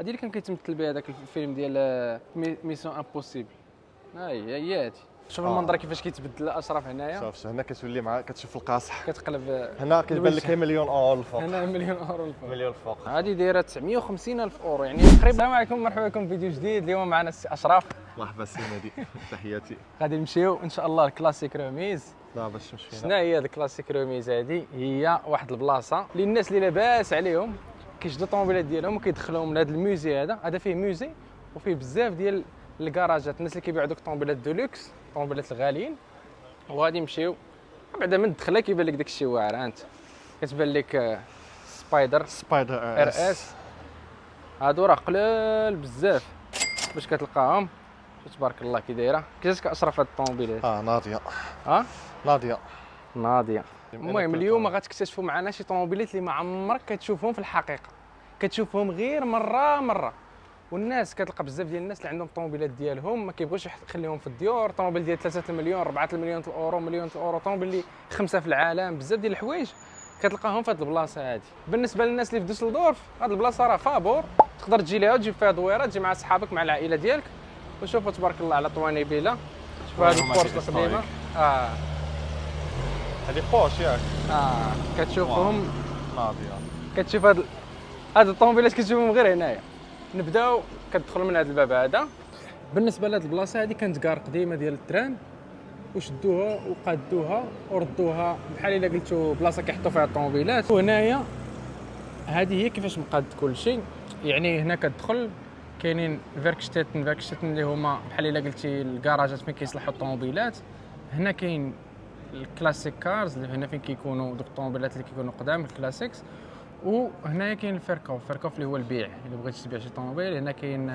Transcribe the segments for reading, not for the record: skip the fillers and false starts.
هذه اللي كان كيتمثل بها هذاك الفيلم ديال ميسيون امبوسيبل. هي هذه. شوف المنظر كيفاش كيتبدل اشرف هنايا. شوف هنا كتولي مع كتشوف القاصح، كتقلب هنا كيبان لك مليون اورو الفوق. هنا مليون اورو الفوق. مليون الفوق. هذه دايره 950 الف اورو يعني تقريبا. السلام عليكم، مرحبا بكم في فيديو جديد. اليوم معنا السي اشرف. مرحبا سي نادي. تحياتي. غادي نمشيو ان شاء الله الكلاسيك روميز. لا باش نمشي. شنو هي هذه الكلاسيك روميز؟ هذه هي واحد البلاصه للناس اللي لاباس عليهم كيشدوا الطوموبيلات ديالهم وكيدخلوهم لهذا الموزي. هذا فيه موزي وفيه بزاف ديال الكراجات، الناس اللي كيبيعوا دوك الطوموبيلات دولوكس، الطوموبيلات الغاليين. وغادي نمشيو بعدا من الدخله كيبان لك داك الشيء واعر. انت كتبان لك سبايدر ار اس. هادو راه قلال بزاف باش كتلقاهم. تبارك الله كي دايره. كيفاش اشرف هاد الطوموبيلات؟ ناضيه. ناضيه. المهم اليوم غتكتشفوا معنا شي طوموبيلات اللي ما عمرك كتشوفهم في الحقيقه، كتشوفهم غير مره. والناس كتلقى بزاف ديال الناس اللي عندهم الطوموبيلات ديالهم ما كيبغوش يخليهم في الديور. طوموبيل ديال 3 المليون 4 المليون الاورو، مليون الاورو، طوموبيل اللي 5 في العالم، بزاف ديال الحوايج كتلقاهم في هذه البلاصه هذه. بالنسبه للناس اللي في دوسلدورف هذه البلاصه راه فابور، تقدر تجي ليها وتجيب فيها دويره، تجي مع صحابك مع العائله ديالك. وشوفوا تبارك الله على طوانيبيله. شوفوا هذه البورش القديمه. هذه بوش ياك. كتشوفهم ناضيه. كتشوف هاد الطوموبيلات كتشوفهم غير هنايا. نبداو كتدخلوا من هذا الباب هذا. بالنسبه لهاد البلاصه هذه كانت كار قديمه ديال التران، وشدوها وقادوها وردوها بحال الا قلتو بلاصه كيحطوا فيها الطوموبيلات. وهنايا هذه هي كيفاش مقاد كل شيء. يعني هنا كتدخل كاينين فيركشتاتن اللي هما بحال الا قلتي الكراجات فين كيصلحوا الطوموبيلات. هنا كاين الكلاسيك كارز اللي هنا فين كيكونوا دوك الطوموبيلات اللي كيكونوا قدام الكلاسيكس. وهنا كاين الفيركوف اللي هو البيع. الا بغيتي تبيع شي طوموبيل هنا كاين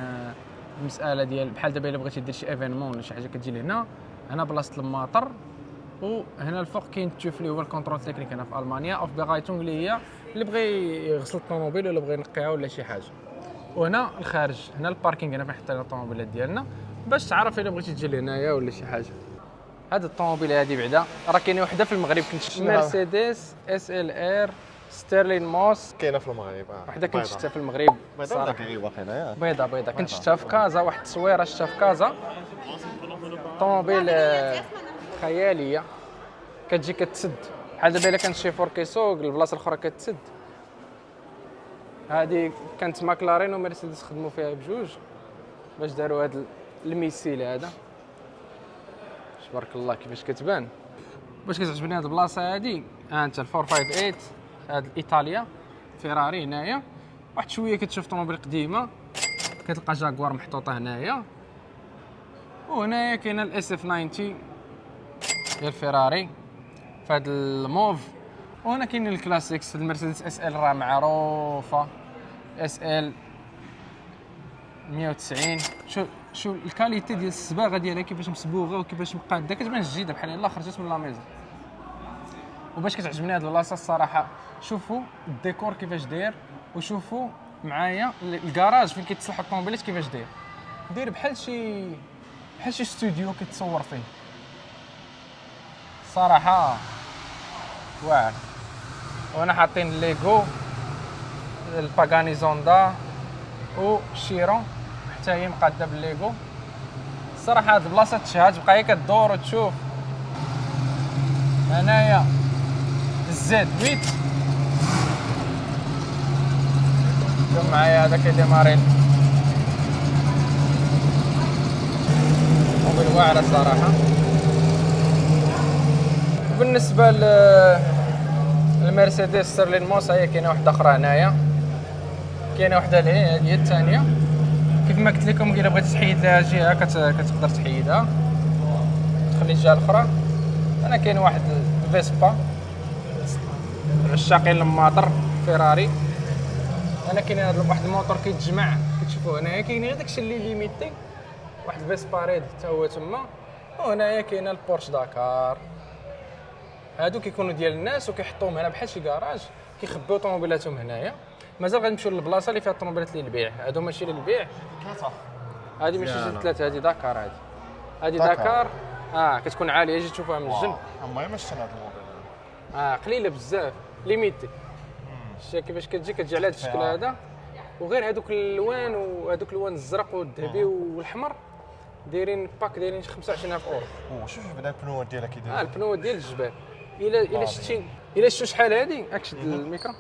المساله ديال بحال دابا الا بغيتي دير شي ايفينمون ولا شي حاجه كتجي لهنا. هنا بلاصه الماطر. وهنا الفوق كاين تشوف اللي هو الكونترول تكنيك هنا في المانيا اوف بيغايتونغ اللي هي اللي بغى يغسل الطوموبيل ولا بغى ينقيها ولا شي حاجه. وهنا الخارج هنا الباركينغ هنا فين حطينا الطوموبيلات ديالنا باش تعرف الا بغيتي تجي لهنايا ولا شي حاجه. هاد الطوموبيل هادي بعدا راه كاينه وحده في المغرب كنت مرسيدس اس ال ار ستيرلين موس. كاينه في المغرب. وحده كنت شفتها في المغرب صراحه واقيلا ياك. بيضه كنت شفتها في كازا. واحد التصويره شفتها في كازا. طوموبيل خياليه كتجي كتسد بحال دابا الا كانت شي فور كيسوق البلاصه الاخرى كتسد. هذه كانت ماكلارين ومرسيدس خدموا فيها بجوج باش داروا هذا الميسيل هذا. تبارك الله كيفاش كتبان. باش كتعجبني هذه البلاصه هذه انت 458 هذه ايطاليا فيراري هنايا. واحد شويه كتشوف طوموبيل قديمه كتلقى جاكوار محطوطه هنايا. وهنايا كاينه الاس اف 90 ديال فيراري في هذا الموف. وهنا كاين الكلاسيكس المرسيدس اس ال راه معروفه اس ال 190. شو الكاليتي ديال الصباغه ديالها كيفاش مسبوغه وكيفاش مقاده كتبان جديده بحال الا خرجت من لا ميزون. وباش كتعجبني هذه البلاصه الصراحه شوفوا الديكور كيفاش داير وشوفوا معايا الكراج فين كيتصلحوا الطوموبيلات كيفاش داير بحال شي استوديو كيتصور فيه صراحه واعر. وهنا حاطين ليغو الباغاني زوندا وشيرون حتى هي مقاده بالليغو. الصراحه هاد البلاصه تشهد بقى هي كدور وتشوف. هنايا الزد 8 شوف معايا هذا كيديمارين موبيل واعر الصراحه. بالنسبه للمرسيدس ستيرلين موس هي كاينه واحده اخرى هنايا. كاينه واحده هذه هي الثانيه. كيف ما قلت لكم الا بغيتي تحيد لها جهه كتقدر تحيدها تخلي الجهه الاخرى. انا كاين واحد فيسبا عشاقين الماطر فيراري. انا كاين واحد الموتور كيتجمع كتشوفوا هنايا. كاين غير داكشي اللي ليميتي واحد فيسبا ريد حتى هو تما. وهنايا كاينه البورش داكار. هادو كيكونوا ديال الناس وكيحطوهم هنا بحال شي كراج كيخبيو طوموبيلاتهم هنايا. مازال غنمشيو للبلاصه اللي فيها الطوموبيلات للبيع. هادو ماشي للبيع. هادي ماشي جوج ثلاثه هادي داكار. هادي داكار كتكون عاليه اجي تشوفها من الجنب. عمري ما شفت هذا الموبيل. قليله بزاف ليميتي. شتي كيفاش كتجي على هذا الشكل هذا وغير هذوك الالوان وهذوك الالوان الزرق والذهبي والحمر دايرين باك دايرين 25000 اورو. شوف بدا البنوات ديالها كي داير. البنوات ديال الجبال. الا شفتو شحال هادي اكشد الميكرو.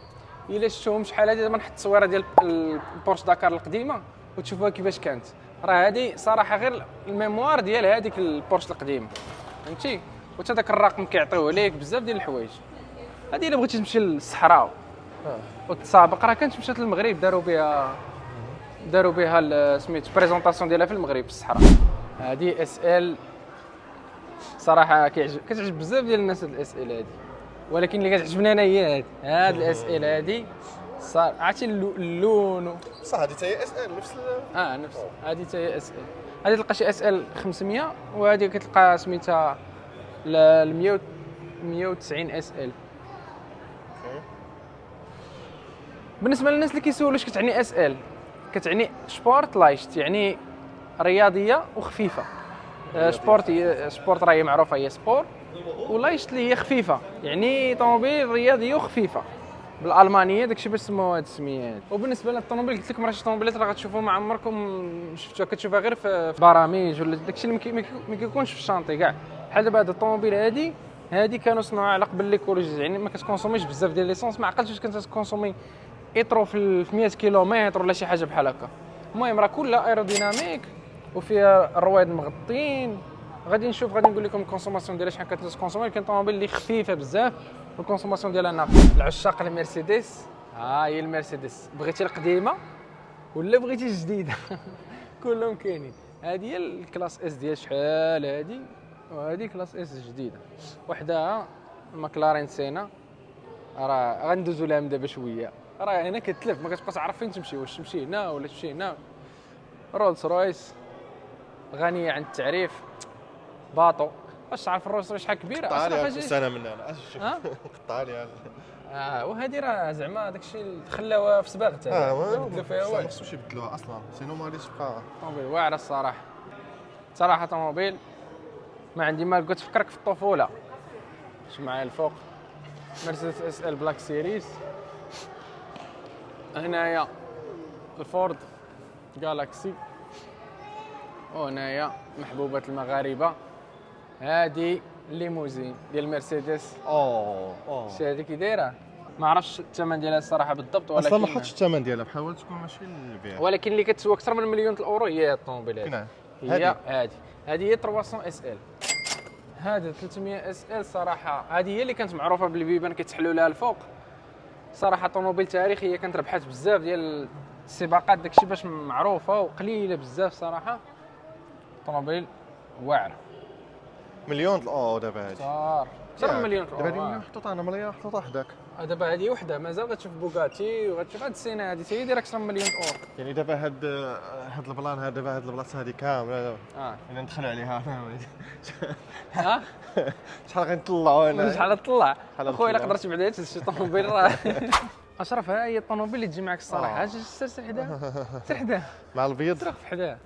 الا شفتوهم شحال هادي دابا نحط التصويره ديال البورش داكار القديمه وتشوفوها كيفاش كانت. راه هادي صراحه غير الميموار ديال هذيك البورش القديمه فهمتي. وتا داك الرقم كيعطيوه ليك بزاف ديال الحوايج. هادي الا بغيتي تمشي للصحراء وتسابق راه كانت مشات للمغرب داروا بها سميت بريزونطاسيون ديالها في المغرب في الصحراء. هادي اس ال صراحه كتعجب بزاف ديال الناس هاد الاس ال هادي، ولكن اللي كتعجبني انا هي هاد الاس ال هادي صار عرفتي اللون صح هذه حتى اس ال نفس نفس هادي حتى هي اس ال. هادي تلقى شي اس ال 500 وهادي كتلقى سميتها ل 190 اس ال. بالنسبه للناس اللي كيسولوا اش كتعني اس ال، كتعني سبورت لايشت يعني رياضيه وخفيفه. سبورت راهي معروفه هي سبور، ولايشت اللي هي خفيفه يعني طوموبيل رياضيه وخفيفه بالالمانيه داكشي باش سموها هاد السميه هادي. وبالنسبه للطوموبيل قلت لكم راه شي طوموبيلات راه غتشوفوها ما عمركم شفتوها، كتشوفها غير في برامج ولا داكشي اللي ما كيكونش في الشانطي كاع. بحال دابا هاد الطوموبيل هادي كانوا صنعوها على قبل ليكولوجي يعني ما كتكونسوميش بزاف ديال ليسونس. ما عقلتش واش كانت كونسومي ايترو في 100 كيلومتر ولا شي حاجه بحال هكا. المهم راه كلها ايروديناميك وفيها الرواد مغطين. غادي نقول لكم الكونسوماسيون ديالها شحال كتكونسومي. كاين طوموبيل اللي خفيفه بزاف والكونسوماسيون ديالها ناقصه. العشاق المرسيدس هي المرسيدس، بغيتي القديمه ولا بغيتي الجديده كلهم كاينين. هذه هي الكلاس اس ديال شحال هذه، وهذه كلاس اس جديده وحدها ماكلارين سينا. راه غندوزو لها من دابا شويه. راه هنا كتلف ما كتبقى تعرف فين تمشي، واش تمشي هنا ولا تمشي هنا. رولز رويس غنيه عن التعريف. باطو واش تعرف الرولز رويس شحال كبيره اصلا سنه من انا شوف قطع لي وهذه راه زعما داكشي اللي خلاوها في صباغتها بدلوا فيها والو. ما خصوش يبدلوها اصلا سينو ما غاديش تبقى طوموبيل واعره صراحه طوموبيل ما عندي ما قلت تفكرك في الطفوله. اش معايا الفوق مرسيدس اس ال بلاك سيريز. هنايا الفورد جالاكسي، وهنايا محبوبة المغاربة هادي الليموزين ديال مرسيدس. شتي هادي كي دايره. ما عرفتش الثمن ديالها الصراحه بالضبط، ولكن اصلا ما حطش الثمن ديالها بحال تكون ماشي للبيع، ولكن اللي كتسوى اكثر من مليون الاورو هي الطوموبيل هذه. هذه هي 300 اس ال. هذا 300 اس ال صراحه هذه هي اللي كانت معروفه بالبيبان كيتحلوا لها الفوق. صراحه طوموبيل تاريخيه كانت ربحات بزاف ديال السباقات داكشي باش معروفه وقليله بزاف صراحه. طوموبيل واعر. مليون دابا هادي اكثر من مليون دابا هادي محطوطه انا مليون محطوطه حداك. دابا هذه وحده مازال غتشوف بوغاتي وغتشوف هاد السينه هذه حتى هي دايره اكثر من مليون اورو. يعني دابا هاد البلان دابا هاد البلاصه هذه كامله يعني ندخلوا عليها ها شحال غنطلعوا انا شحال طلع اخويا الا قدرتي بعدا شي طوموبيل راه اشرف. ها هي الطوموبيل اللي تجي معك الصراحه. اجي سير حداه مع البيض ترق في حداه.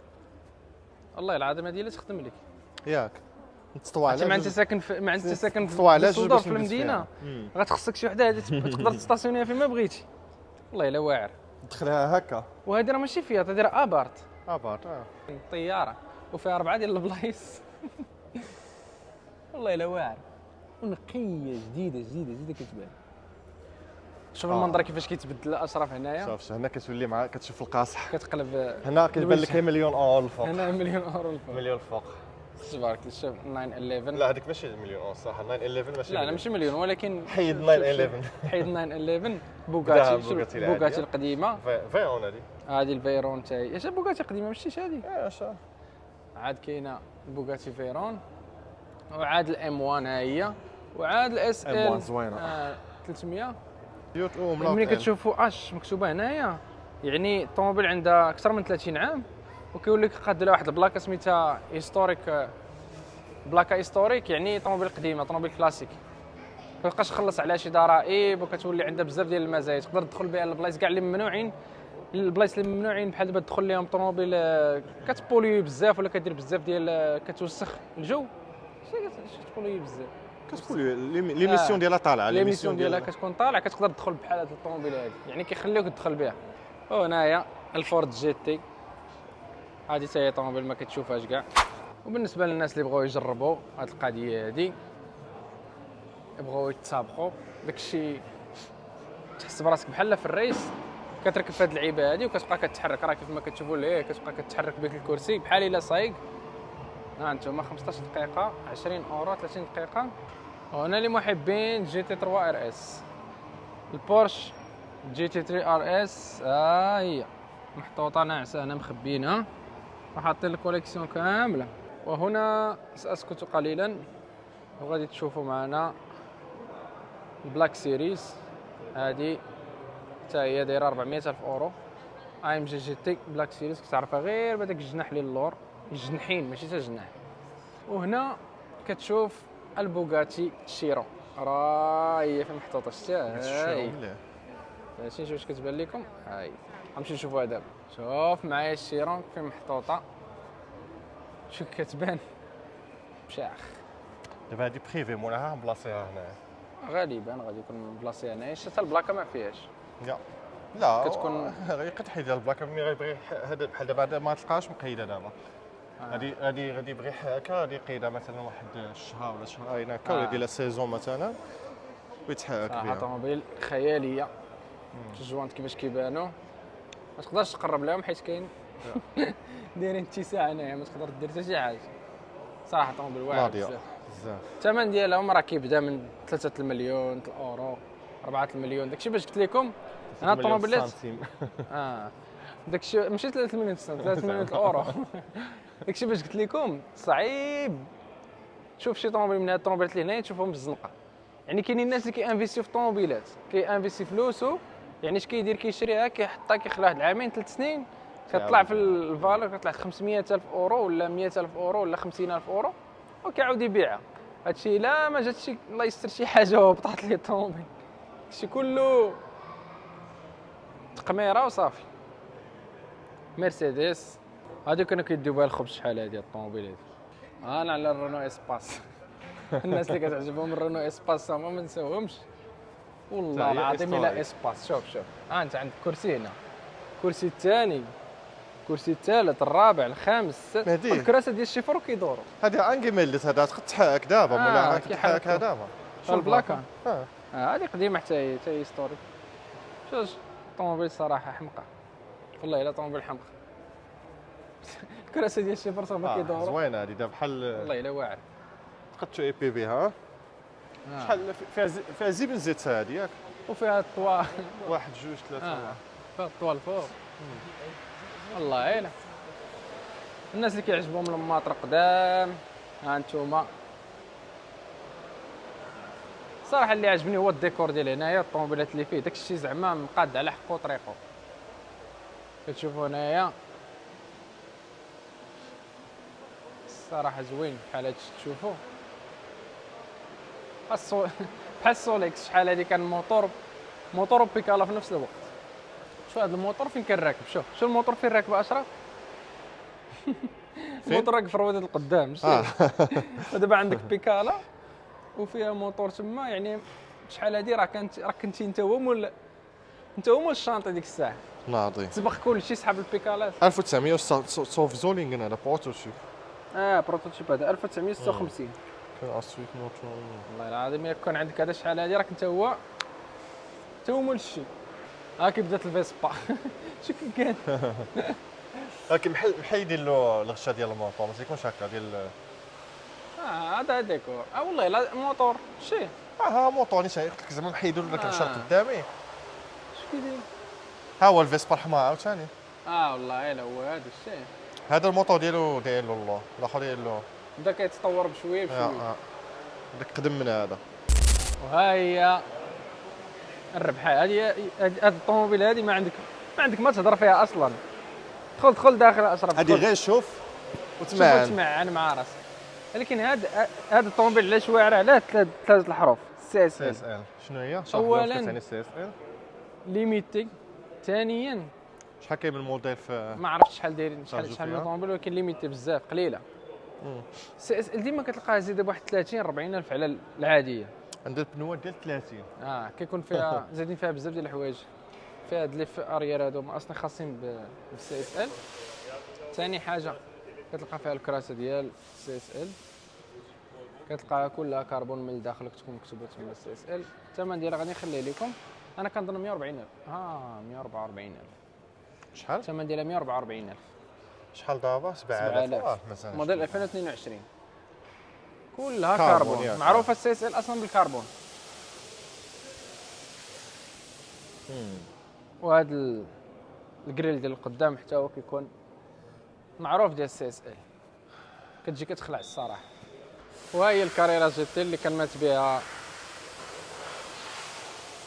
والله العظيم هذه اللي تخدم لك ياك تطوع على ما انت ساكن في الصدور في المدينه غتخصك شي وحده هذه تقدر تستاسيونيها فيما بغيتي. والله الا واعر تدخلها هكا. وهذه راه ماشي فيها هذه راه ابارت طياره وفيها 4 ديال البلايص والله الا واعر ونقيه جديده كتبان. شوف المنظر كيفاش كيتبدل اشرف هنايا. شوف هنا كتولي مع كتشوف القاصح كتقلب هنا كيبان لك مليون اورو الفوق. هنا مليون اورو الفوق. مليون الفوق تبارك الله. شوف 911 لا هذيك ماشي مليون الصراحه 911 ماشي لا ماشي مليون ولكن حيد 911 حيد 911 بوغاتي القديمه فيرون هذه الفيرون حتى هي. اش بوغاتي قديمه ماشي هذه اش عاد كاينه بوغاتي فيرون وعاد الام 1 ها هي وعاد الاس ال زوينه 300. ملي كتشوفوا اش مكتوبه هنايا يعني الطوموبيل عندها اكثر من 30 عام وكيولي قاد لها واحد البلاكه سميتها هيستوريك. بلاكه هيستوريك يعني طوموبيل قديمه طوموبيل كلاسيك. ما كتبقاش تخلص على شي ضرائب وكتولي عندها بزاف ديال المزايا. تقدر تدخل بها البلايص كاع اللي ممنوعين. البلايص اللي ممنوعين بحال دابا تدخل لهم طوموبيل كتبولي بزاف ولا كدير بزاف ديال كتوسخ الجو. كتبولي بزاف ليميسيون ديالها طالعه. ليميسيون ديالها كتكون طالعه كتقدر تدخل بحال هاد الطوموبيل هادي يعني كيخليوك تدخل بها. وهنايا الفورد جي تي، هذه حتى هي طوموبيل ما كتشوفهاش كاع. وبالنسبه للناس اللي بغاو يجربوا هذه القضيه هذه، يبغاو يتسابقوا، داكشي تحس براسك بحال في الريس، كتركب في هذه اللعيبه هذه وكتبقى كتحرك، راه كيف ما كتشوفوا ليه كتبقى كتحرك بك الكرسي بحال الا صايق. ها انتم 15 دقيقه 20 اورو 30 دقيقه. وهنا لمحبين جي تي 3 ار اس، البورش جي تي 3 ار اس ها هي محطوطه ناعسه هنا مخبينها وحاطين الكوليكسيون كامله. وهنا ساسكت قليلا وغادي تشوفوا معنا البلاك سيريز، هذه حتى هي دايره 400 الف اورو. ام جي جي تي بلاك سيريز كتعرفها غير بهذاك الجناح اللي اللور، الجناحين ماشي حتى جناح. وهنا كتشوف البوغاتي شيرون، راه هي فين محطوطه، شتيها هاي ماشي. نشوف واش كتبان لكم، هاي غنمشيو نشوفوها دابا. شوف معايا الشيرون فين محطوطه، شوف كتبان بشاخ. دابا هادي بريفي مولاها مبلاصيها هنايا، غالبا غادي يكون بلاصه هنايا، حتى البلاكه ما فيهاش. لا كتكون غير كتحيد البلاكه ملي غيبغي هذا بحال دابا ما تلقاش مقيده دابا. غادي يبغي هكا غادي يقيدها مثلا واحد الشهر ولا شهرين هكا ولا ديال سيزون مثلا ويتحرك بها. طوموبيل خياليه. الجوانت كيفاش كيبانوا ما تقدرش تقرب لهم حيت كاين دايرين اتساع هنايا، ما تقدر دير حتى شي حاجه. صراحه طوموبيل واعر بزاف. الثمن ديالهم راه كيبدا من 3 المليون الاورو 4 المليون. داكشي باش قلت لكم انا الطوموبيلات داكشي ماشي 3 مليون 3 مليون الاورو. داكشي باش قلت لكم صعيب تشوف شي طوموبيل من هاد الطوموبيلات اللي هنايا تشوفهم بالزنقه. يعني كاينين الناس اللي كيانفيستيو في الطوموبيلات، كيانفيستي فلوسو، يعني اش كيدير كيشريها كيحطها كيخليها واحد العامين 3 سنين كتطلع في الفالور، كتطلع 500 الف اورو ولا 100 الف اورو ولا 50 الف اورو وكيعاود يبيعها. هادشي لا ما جات شي الله يستر شي حاجه وهبطات ليه الطوموبيل، هادشي كله تقميره وصافي. مرسيدس هادو كانوا كيديو بها الخبز شحال هادي الطوموبيل هادي. انا على الرونو اسباس. الناس اللي كتعجبهم الرونو اسباس ما نساوهمش والله العظيم الا اسباس. شوف انت عندك كرسي هنا، كرسي الثاني، كرسي الثالث، الرابع، الخامس، الكراسه ديال الشيفور كيدوروا. هذه انكي ميلت هذا تحرك دابا ولا تحرك دابا. شوف البلاكه هذه قديمه حتى هي هيستوريك. شوف الطوموبيل صراحه حمقى والله الا طوموبيل حمقى. الكراسه ديال الشيفور صافي كيدوروا زوينه هذه دابا بحال والله الا واعر. تقدتو اي بي بها شحال فيها زيبن زيت هذه ياك، وفيها الطوا 1 2 3 فيها الطوا الفوق. والله الا الناس اللي كيعجبهم الماطر قدام ها انتوما. صراحه اللي عجبني هو الديكور ديال هنايا، الطوموبيلات اللي فيه داكشي زعما مقاد على حقو طريقو. كتشوفوا هنايا الصراحه زوين بحال هادشي تشوفوا بحال السوليكس. شحال هادي كان موتور وبيكالا في نفس الوقت. شوف هذا الموتور فين كان راكب، شوف الموتور فين راكب اشرف. الموتور راكب في رويدة القدام. ودابا عندك بيكالا وفيها موتور تما، يعني شحال هادي راه كنتي انت هو مول الشانطه ديك الساعه ناضي تسبق كلشي سحب البيكالات. 1900 سوف زولينغ هذا بروتوتيب. بروتوتيب هذا 1956 كان اسويت موتور. والله العظيم الا كان عندك هذا شحال هادي راك انت هو مول الشيء. هاكي بدات الفيسبا. شو كان هاكي بحال يدير له الغشه ديال الموطور، ما تيكونش هكا ديال هذا ديكور. والله لا موتور شي ها موطور قلت لك زعما محيدوا لك الغشه قدامي. شو كيدير؟ ها هو الفيسبا الحمراء عاوتاني. والله الا هو هذا الشيء. هذا الموطور ديالو داير له الله، الاخر داير له بدا كيتطور بشويه بشويه. داك قدم من هذا. وها هي الربحه هذه الطوموبيل هذه ما عندك ما تهضر فيها اصلا. دخل داخل اشرف. هذه غير شوف وتسمع مع راسك. ولكن هذا الطوموبيل علاش واعر؟ علاه ثلاثه الحروف سي اس ال. شنو هي؟ اولا ثاني سي اس ال ليميتي، ثانيا شحال كاين من موديل في ما عرفتش شحال دايرين شحال من طوموبيل، ولكن ليميتي بزاف قليله. سي اس ال ديما كتلقاها زايده بواحد 30 40 الف على العاديه. عندها البنوات ديال 30. كيكون فيها زايدين فيها بزاف ديال الحوايج، فيها هاد لي اريير هادو اصلا خاصين بالسي اس ال. ثاني حاجه كتلقى فيها الكراسه ديال السي اس ال، كتلقاها كلها كربون من الداخل كتكون مكتوبه تما السي اس ال. الثمن ديالها غادي نخليه لكم، انا كنظن 140,000 144,000 شحال؟ الثمن ديالها 144,000 شحال دابا؟ 7,000 مثلا. موديل 2022 كلها كربون، كربون. ياك. معروفه السي اس ال اصلا بالكربون. وهذا الجريل ديال القدام حتى هو كيكون معروف ديال السي اس ال، كتجي كتخلع الصراحه. وها هي الكاريرا جي تي اللي كان مات بها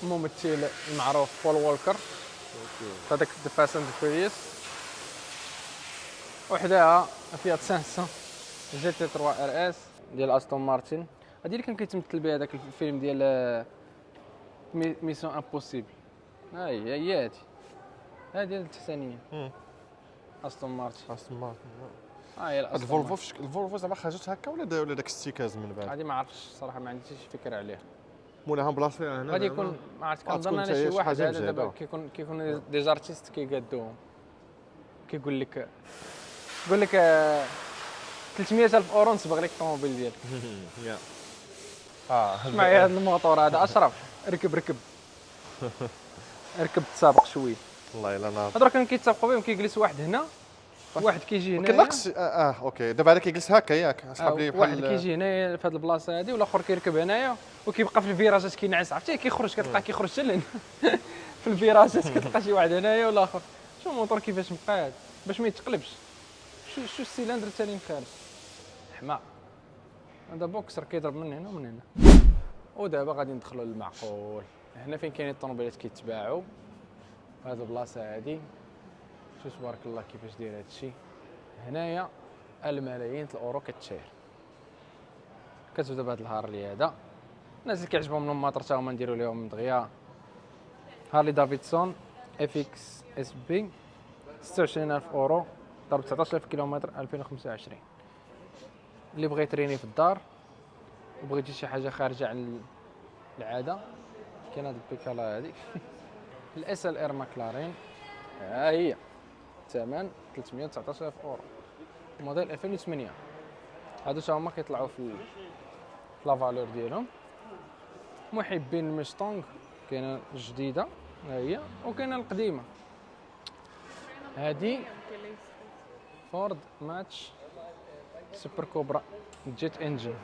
الممثل المعروف بول وولكر في هذاك ذا فاست اند فيوريوس. وحداها فيات 500 جي تي 3 ار اس ديال استون مارتن. هذه اللي كان كيتمثل بها هذاك الفيلم ديال ميسيون امبوسيبل. هي هذه التحسانيه استون مارتن. استون مارتن. هي هاد الفولفو الفولفو زعما خرجت هكا ولا داك الستيكاز من بعد؟ هذه ما عرفتش صراحه، ما عنديش شي فكره عليها. مولاها بلاصه هنا غادي يكون ما عرفت، كنظن انا شي واحد هذا دابا كيكون دي زارتيست كيقادوهم، كيقول لك 300,000 اورو نصبغ لك الطوموبيل ديالك. يا معايا هذا الموتور هذا اشرف، ركب تسابق شويه. والله الا ناض. هضروا كانوا كيتسابقوا بهم، كيجلس واحد هنا، واحد كيجي هنا كنقص اوكي. دابا هذا كيجلس هكا ياك، صحاب لي واحد كيجي هنايا في هذه البلاصه هذه، والاخر كيركب هنايا وكيبقى في الفيراجات كينعس. عرفتي كيخرج، كتلقاه كيخرج حتى لهنا في الفيراجات كتلقى شي واحد هنايا والاخر. شوف الموتور كيفاش مقاد باش ما يتقلبش. شو السيلندر الثاني من الخارج حماق. هذا بوكسر كيضرب من هنا ومن هنا. ودابا غادي ندخلوا للمعقول. هنا فين كاينين الطوموبيلات كيتباعوا هذه البلاصه هذه. شوف تبارك الله كيفاش داير هذا الشيء. هنايا الملايين الاورو كتشير. كتبدا بهذا الهارلي هذا. الناس اللي كيعجبهم الماطر تا هما نديروا لهم دغيا هارلي دافيدسون اف اكس اس بي 26,000 اورو ضرب 19,000 كيلومتر 2025. اللي بغى يتريني في الدار وبغيتي شي حاجه خارجه عن العاده، كاين هاد البيكالا هذه الاس ال ار ماكلارين. ها هي ثمن 319,000 اورو موديل 2008. هادو تا هما كيطلعوا في لا فالور ديالهم. محبين المستونغ كاينه الجديده ها هي، وكاينه القديمه. هادي فورد ماتش سوبر كوبرا جيت انجن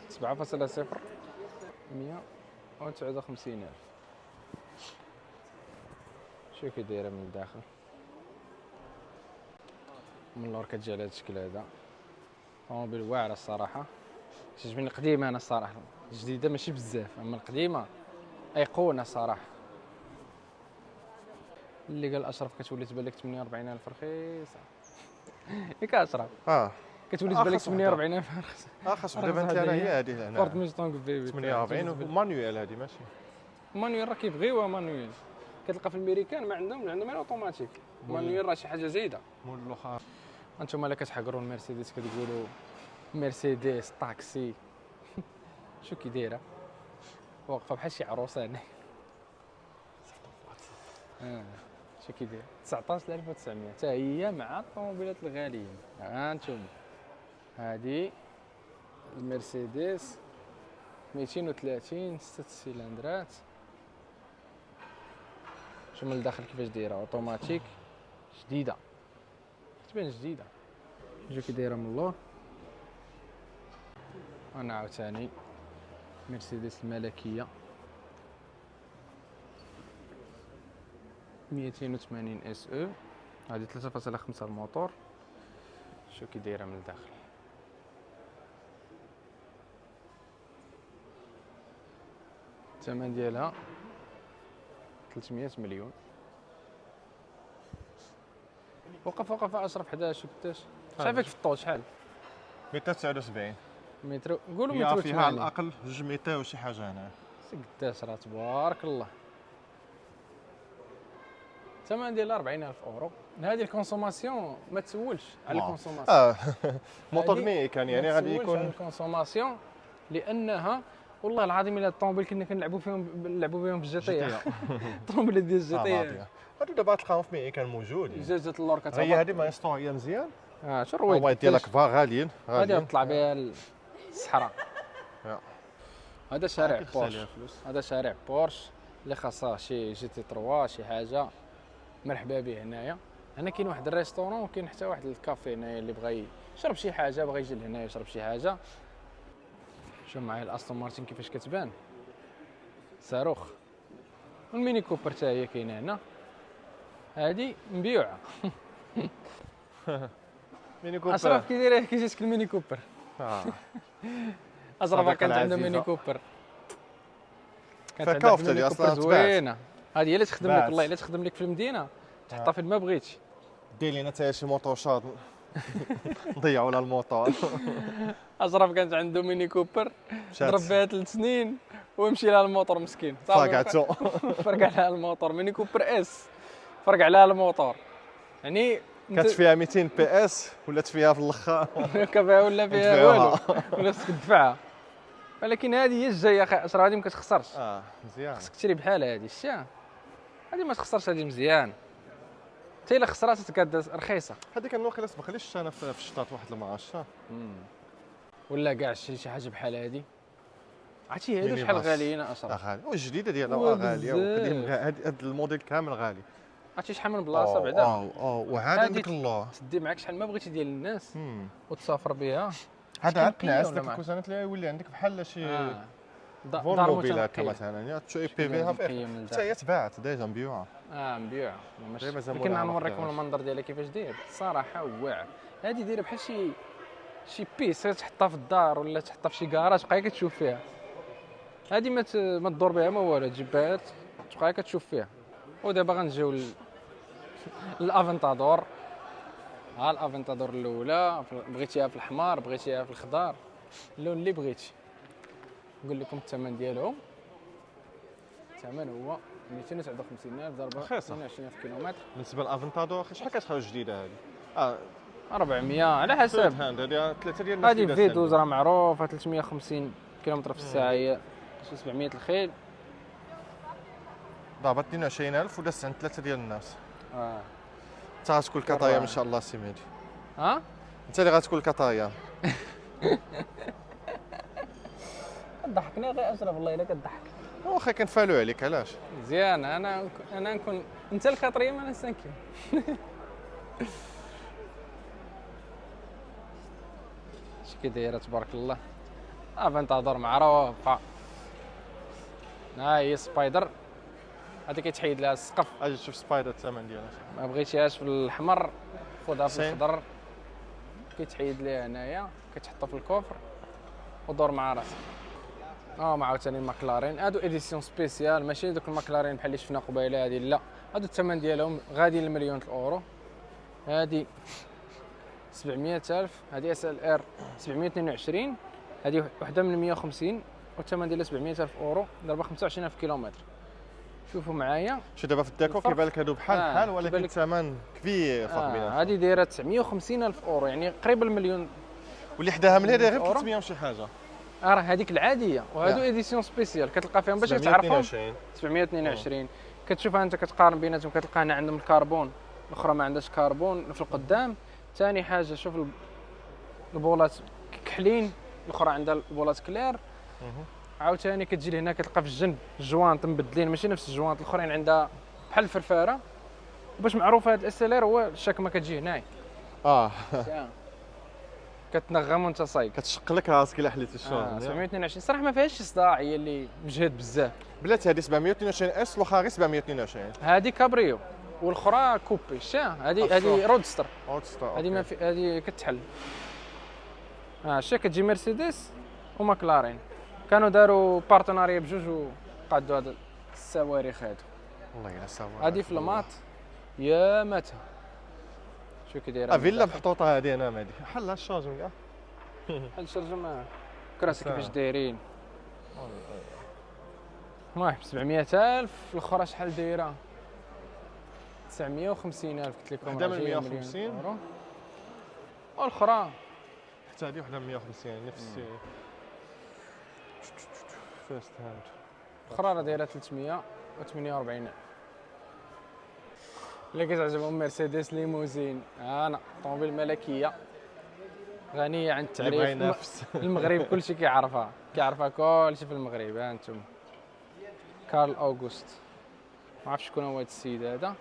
7.0 159,000. شوف كي دايره من الداخل، من اللور كتجي على هذا الشكل هذا. طوموبيل واعره الصراحه، كتعجبني القديمه انا الصراحه. الجديده ماشي بزاف، اما القديمه ايقونه صراحه. اللي قال اشرف كتولي تبان لك 48,000 رخيصه. ياك اشرف كتولي تبان لك 48,000 رخيصه. خاص وحده بانت لي انا هي هذه هنا فورد مستونغ بيبي 48 ومانيوال. هذه ماشي مانويل، راه كيبغيوها مانويل. كتلقى في الامريكان ما عندهم الاوتوماتيك. مانويل راه شي حاجه زايده. مول الاخر انتم ملي كتحقروا المرسيدس كتقولوا مرسيدس طاكسي. شو كي دايره واقفه بحال شي عروسه هنا. شو كي داير 19,900 حتى هي مع الطوموبيلات الغاليين. ها انتم هذه المرسيدس 230 6 سيلندرات. شوف من الداخل كيفاش دايره اوتوماتيك جديده، كتبان جديده. شوف كي دايره من اللور. انا عاوتاني مرسيدس الملكيه 280 اس او. هذه 3.5 الموتور. شوف كي دايره من الداخل. الثمن ديالها 300 مليون. وقف اشرف حدا شو قداش شحال فيك في الطول؟ شحال؟ 279 متر. قولوا فيها متر فيها على الاقل 2 متر وشي حاجه هنا. قداش راه تبارك الله. الثمن ديالها 40,000 اورو. هذه الكونسوماسيون ما تسولش على الكونسوماسيون. موتور ميكاني يعني غادي يكون الكونسوماسيون، لانها والله العظيم الا الطوموبيل كنا كنلعبوا بهم في الجي تي. الطوموبيل ديال الجي تي هادو دابا تلقاهم في ميكان موجودين. جاجة اللور هي كتهبط. هادي ما هي مزيان. شو الرويد الوايد ديالك كبار غاليين غادي تطلع بها الصحراء. يا. هذا شارع خصها بورش. ليها فلوس. هذا شارع بورش اللي خاصه شي جي تي 3 شي حاجه مرحبا به هنايا. هنا كاين واحد الريستورون وكاين حتى واحد الكافي هنايا اللي بغى يشرب شي حاجه، بغى يجي لهنا يشرب شي حاجه. شوف معايا الاستون مارتين كيفاش كتبان صاروخ. والميني كوبر حتى هي كاينه هنا، هادي مبيوعه. ميني كوبر. اشرف كي داير كي جاتك الميني كوبر؟ اشرف صديقة كانت عندها ميني العزيزة. كوبر، كانت فكا عندها وفتة ميني ديال كوبر أصلاً تباعت. زوينه. هذه هي اللي تخدم لك تباعت. والله، الا تخدم لك في المدينه تحطها فين ما بغيتي. دير لينا حتى شي موطور شاط نضيعوا لها الموطور. اشرف كانت عنده ميني كوبر مشات. ضرب بها 3 سنين ويمشي لها الموطور مسكين. صافي فاقعتو. فرقع لها الموطور. ميني كوبر اس فرقع لها الموطور. يعني كانت فيها 200 بي اس ولات فيها في الاخر كفاها ولا فيها ندفعوها. والو ولا خصك تدفعها. ولكن هذه هي الجايه اخي اشرف، هذه ما كتخسرش. مزيان. خصك تشري بحالها هذه الشيء، هذه ما تخسرش، هذه مزيان. حتى الا خسرات تكاد رخيصه. هذيك كان واقيلا سبق لي شفت انا في الشطاط واحد المعاش. ولا كاع شري شي حاجه بحال هذه. عرفتي هادو ميني شحال باص. غاليين اشرف؟ غالي والجديده ديالها وبزاف. غاليه وقديم هاد الموديل كامل غالي. عرفتي شحال من بلاصه بعدا وهذا هادي عندك الله. تدي معاك شحال ما بغيتي ديال الناس وتسافر بها. هذا عاد كنقيه تنعس ولا ديك ما الكوزانات اللي يولي عندك بحال شي دار فول موبيل هكا متنقية. مثلا يا تشوي شكون بي فيها مقية من حتى هي تباعت ديجا مبيوعه. مبيوعه غير مازال لكن مولاها ما نوريكم خداهاش. المنظر ديالها كيفاش داير صراحه واعر. هذه دايره بحال شي بيس تحطها في الدار ولا تحطها في شي كراج تبقى كتشوف فيها. هذه ما تدور بها ما والو، تجيبها تبقى كتشوف فيها. ودابا غنجيو للافنتادور. ها الافنتادور الاولى بغيتيها في الاحمر بغيتيها في الخضر، اللون اللي بغيتي. نقول لكم الثمن ديالهم. الثمن هو 259,000 ضربه رخيصة. 22 في كيلومتر. بالنسبه للافنتادور شحال كتخرج جديده هذه 400 على حسب. هاند هذه 3 ديال الناس هذه اللي في دازت 12 راه معروفه 350 كيلومتر في الساعه، هي شي 700 الخيل. ضربت 22,000 ودازت عند 3 ديال الناس. اه انت غتكون كطايا ان شاء الله سي مهدي. ها انت اللي غتكون كطايا. ضحكنا غير اشرف والله الا كضحك. واخا كنفالوا عليك علاش؟ مزيان. انا نكون انت الخطريه ما انا السانكيم. اش كي دايره تبارك الله. افنتادور معروفه. ها هي سبايدر، هذه كيتحيد لها السقف. اجي تشوف سبايدر الثمن ديالها. ما بغيتيهاش في الاحمر خذها في سين. الخضر. كيتحيد ليها هنايا كتحطها في الكوفر ودور مع راسك. مع عاوتاني الماكلارين هادو اديسيون سبيسيال، ماشي دوك الماكلارين بحال اللي شفنا قبيله هادي، لا هادو الثمن ديالهم غادي لمليون الاورو. هادي 700,000، هادي اس ال ار 722، هادي وحده من 150 والثمن ديالها 700,000 اورو ضربه 25,000 كيلومتر. شوفوا معايا شو دابا في الديكور الفرق. كيبان لك هادو بحال بحال كيبان ولكن لك. الثمن كبير فرق بيناتهم. هادي دايره 950,000 اورو، يعني قريب المليون. واللي حداها من هذا غير أورو. 300 وشي حاجه. راه هذيك العاديه، وهادو اديسيون سبيسيال كتلقى فيهم باش تعرفهم 722. 722. كتشوفها انت كتقارن بيناتهم كتلقى هنا عندهم الكربون، الاخرى ما عندهاش كربون في القدام. ثاني حاجه شوف البولات كحلين، الاخرى عندها البولات كلير. عاوتاني كتجي لهنا كتلقى في الجنب الجوانط مبدلين، ماشي نفس الجوانط الاخرين عندها بحال الفرفاره. وباش معروف هذا الاس ال ار هو الشكمه كتجي هنايا كتنغم وانت صايق. كتشق لك راسك الا حليتي الشوط. 722 صراحه ما فيهاش شي صداع، هي اللي مجهد بزاف. بلاتي هذه 722 اس الاخرى غير 722. هذه كابريو والاخرى كوبي. هذه رودستر. هذه ما في، هذه كتحل. شتي كتجي مرسيدس وماكلارين كانوا داروا بارتناريه بجوج وقادوا هذا الصواريخ هادو. والله الا سوا. هذه في الماط يا ماتها. شو كي دايره فيلا محطوطه هذه انا مادي بحال الشارجون كاع. بحال الشرجه ما كراسي كيفاش دايرين. المهم 700,000. الاخرى شحال دايره 950,000 قلت لكم. وحده من راه جاية 150. مليون أورو. والاخرى حتى هذه وحده من 150 نفس فيرست هاند. الاخرى راه دايره 348. اللي كتعجبهم مرسيدس ليموزين، انا طوموبيل ملكيه غنيه عن اللي بغى التعريف. ينافس. المغرب كلشي كيعرفها كلشي في المغرب. ها انتم كارل اوغوست، ما عرفتش شكون هو هذا السيد هذا.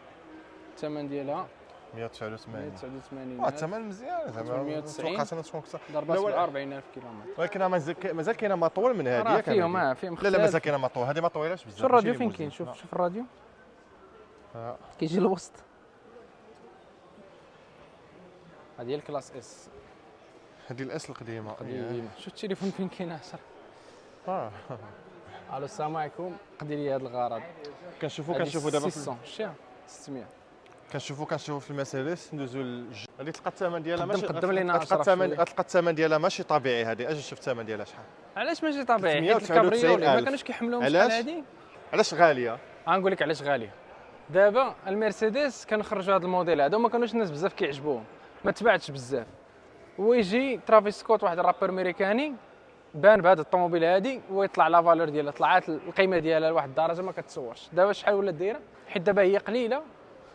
الثمن ديالها 189. 189 الثمن مزيان زعما. 890. توقعت انا تكون اكثر. ضربات 44000 كيلومتر. ولكن مازال كاينه ما طول من هذه راه ياك هذه؟ فيهم لا لا مازال كاينه ما طول، هذه ما طويلاش بزاف. شو الراديو ماشي فين ليموزين. كاين؟ شوف الراديو آه. كيجي الوسط. هذه هي الكلاس اس هذه الاس القديمه. قديمه. شوف التليفون فين كاين 10. اه الو السلام عليكم، قدي لي هذا الغرض. كنشوفوا دابا 600 شتيها 600. كنشوفوا في المرسيدس ندوزو هذه تلقى الثمن ديالها ماشي قدم لينا غتلقى 10 الثمن شوية. غتلقى الثمن ديالها ماشي طبيعي. هذه اجي شوف الثمن ديالها شحال. علاش ماشي طبيعي؟ حيت 399 الكابريولي ما ألف. كانوش كيحملوهم علاش؟ شحال هادي. علاش غاليه؟ غنقول لك علاش غاليه. دابا المرسيدس كنخرجوا هذا الموديل هذا وما كانوش الناس بزاف كيعجبوهم، ما تباعتش بزاف. ويجي ترافيس سكوت واحد الرابر امريكاني بان بهذا الطوموبيل هادي ويطلع لا فالور ديالها، طلعت القيمه ديالها لواحد الدرجه ما كتصورش. دابا شحال ولات دايره؟ حيت دابا هي قليله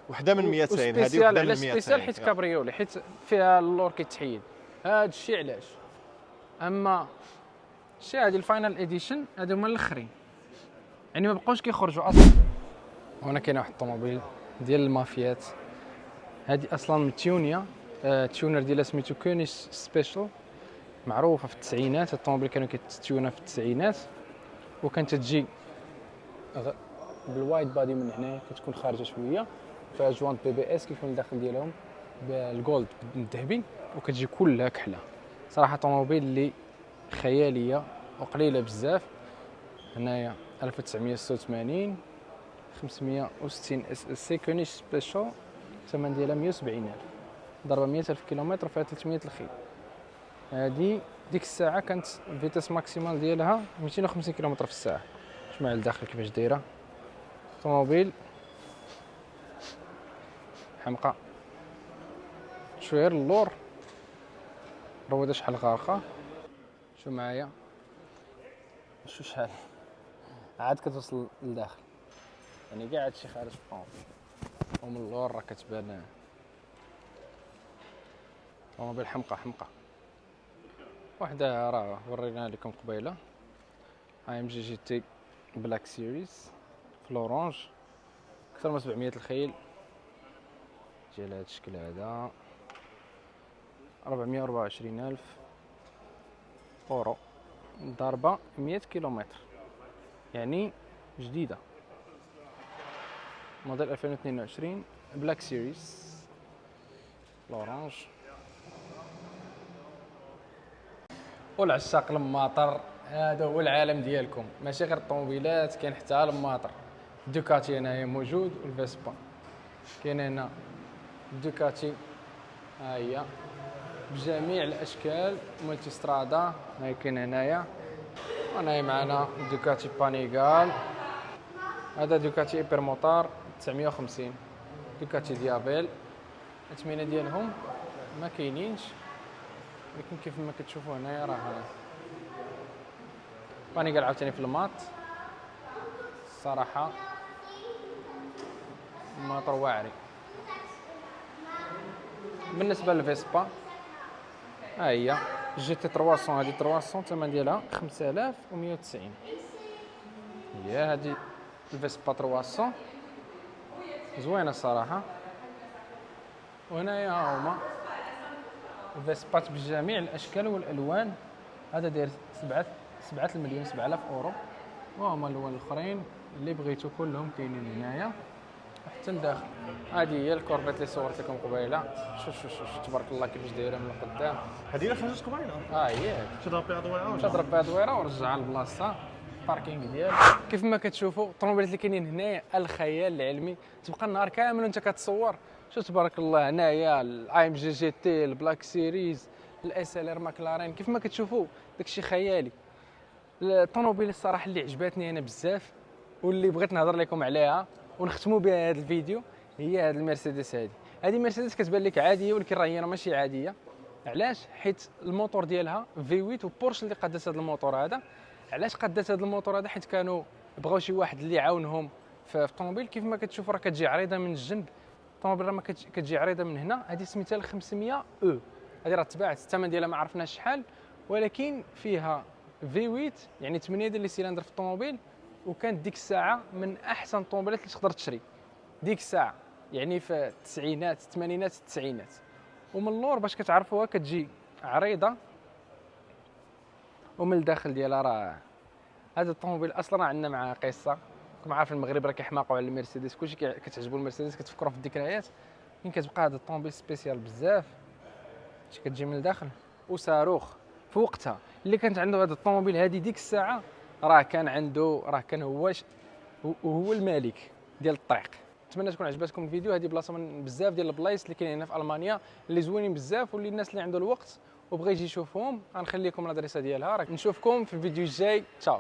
وحده من 200. هذه وسبيسيال. وحده من علاش 200. سبيسيال؟ حيت كابريولي، حيت فيها اللور كيتحيد. هذا الشيء علاش. اما الشيء هذه الفاينل اديشن هادو هما الاخرين، يعني ما بقاوش كيخرجوا اصلا. هنا كاين واحد الطوموبيل ديال المافيات، هذه اصلا من تيونيا. التيونر ديالها سميتو كونيش سبيشال، معروفه في التسعينات. الطوموبيل كانوا كيتيونا في التسعينات، وكانت تجي بالوايد بادي من هنا، كتكون خارجه شويه فيها جوانت بي بي اس كيكون الداخل ديالهم بالجولد الذهبي، وكتجي كلها كحله. صراحه طوموبيل اللي خياليه وقليله بزاف. هنايا 1986 560 اس اس سي كونيش سبيشال، الثمن ديالها 170,000. ضربه 100,000 كيلومتر فيها 300 الخيل. هذه ديك الساعه كانت فيتاس ماكسيمال ديالها 250 كيلومتر في الساعه. شوف الداخل كيفاش دايره. طوموبيل حمقى شويه. اللور روده شحال غارقه. شو معايا شو شحال عاد كتوصل للداخل، يعني كاع هادشي خارج في الطوموبيل. ومن اللور راه كتبان طوموبيل حمقى. وحده راه وريناها لكم قبيله، ام جي جي تي بلاك سيريز في لورانج، اكثر من 700 الخيل. جا لهذا الشكل هذا 424,000 اورو، ضربه 100 كيلومتر، يعني جديده. موديل 2022 بلاك سيريز لورانج. والعشاق الماطر هذا هو العالم ديالكم، ماشي غير الطوموبيلات، كاين حتى الماطر. دوكاتي هنايا موجود، والفيسبا كاين هنا. دوكاتي ها هي بجميع الاشكال، مولتي سترادا هاي كاين هنايا. وهنايا معنا دوكاتي بانيغال، هذا دوكاتي ايبر موتار 950. دوكاتي ديابيل الثمنه ديالهم ما كاينينش، ولكن كيف ما كتشوفوا هنايا راه بانيغال عاوتاني في الماط. الصراحه موتور واعري. بالنسبه للفيسبا ها هي جي تي 300، هذه 300 الثمن ديالها 5190. هي هذه الفيسبا 300 زوينه الصراحه. وهنايا ها هما الفيسبات بجميع الاشكال والالوان. هذا داير 7 المليون 7000 اورو. وهما الالوان الاخرين اللي بغيتو كلهم كاينين هنايا حتى لداخل. هذه هي الكورفيت اللي صورت لكم قبيله. شوف تبارك الله كيفاش دايره من القدام. هذه اللي خرجت قبيله. هي تضرب بها دويره. تضرب بها دويره ورجعها لبلاصتها. باركينغ ديال كيف ما كتشوفوا الطوموبيلات اللي كاينين هنايا الخيال العلمي. تبقى النهار كامل وانت كتصور. شوف تبارك الله هنايا الاي ام جي جي تي، البلاك سيريز، الاس ال ار ماكلارين، كيف ما كتشوفوا داكشي خيالي. الطوموبيل الصراحه اللي عجبتني انا بزاف واللي بغيت نهضر لكم عليها ونختموا بها هذا الفيديو هي هذه المرسيدس. هذه مرسيدس كتبان لك عاديه، ولكن راه هي ماشي عاديه. علاش؟ حيت الموتور ديالها في 8، وبورش اللي قادت هذا الموتور هذا. علاش قادت هذا الموتور هذا؟ حيت كانوا بغاو شي واحد اللي يعاونهم في الطوموبيل. كيف ما كتشوف راه كتجي عريضه من الجنب، الطوموبيل راه ما كتجي عريضه من هنا، هذه سميتها ال 500 او، هذه راه تباعت الثمن ديالها ما عرفناش شحال، ولكن فيها في 8 يعني 8 ديال لي سيلندر في الطوموبيل، وكانت ديك الساعه من احسن الطوموبيلات اللي تقدر تشري ديك الساعه، يعني في التسعينات الثمانينات التسعينات. ومن اللور باش كتعرفوها كتجي عريضه، ومن الداخل ديالها راه هذا الطوموبيل اصلا راه عندنا معاه قصه. كما عارف المغرب راه كيحماقوا على المرسيدس، كلشي كتعجبو المرسيدس، كتفكروا في الذكريات. كاين كتبقى هذا الطوموبيل سبيسيال بزاف، شي كتجي من الداخل وصاروخ. في وقتها اللي كانت عنده هذا الطوموبيل هذه ديك الساعه راه كان هو الملك ديال الطريق. نتمنى تكون عجبتكم الفيديو. هذه بلاصه من بزاف ديال البلايص اللي كاينين هنا في المانيا اللي زوينين بزاف، واللي الناس اللي عنده الوقت وبغى يجي يشوفهم غنخلي لكم الادريسه ديالها. نشوفكم في الفيديو الجاي. تشاو.